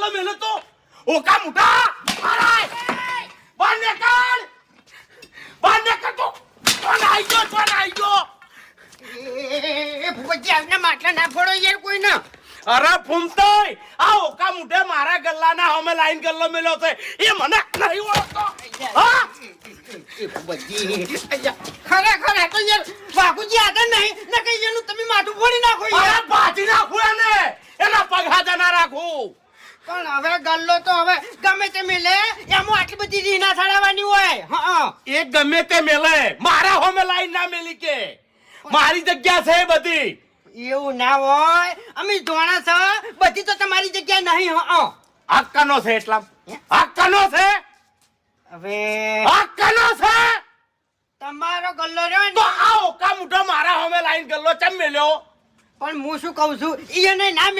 ગલ્લો મેલો તો ઓકા મુઠા મારાય બાને કાઢ તો કોણ આઈ ગયો એ ભૂપતજી આવને માટલા ના ફોડો યાર કોઈ ના. અરે ફૂમતોય આ ઓકા મુઠે મારા ગલ્લાના હમે લાઈન ગલ્લો મેલ્યો છે એ મને નહીં ઓળખતો. હા એ ભૂપતજી ખરેખર આ તો યાર બાપુજી આગળ નહીં ને કઈ એનું તમે માથું ફોડી નાખો અરે યાર. બાજી નાખું એને એના પગ હાથે ના રાખું. પણ હવે ગલ્લો તો હવે ગમે તે મેલે એમાં આટલી બધી રીના છાડવાની હોય. હા એ ગમે તે મેલે મારા હોમે લાઈન ના મેલી કે મારી જગ્યા છે બધી. એવું ના હોય અમે ધોણા છો બધી તો તમારી જગ્યા નહીં. હા હક્કાનો છે એટલા હક્કાનો છે હવે હક્કાનો છે તમારો ગલ્લો રહ્યો તો ને આ ઓકા મુઠો મારા હોમે લાઈન ગલ્લો ચમ મેલ્યો. પણ હું શું કહું છું એને ના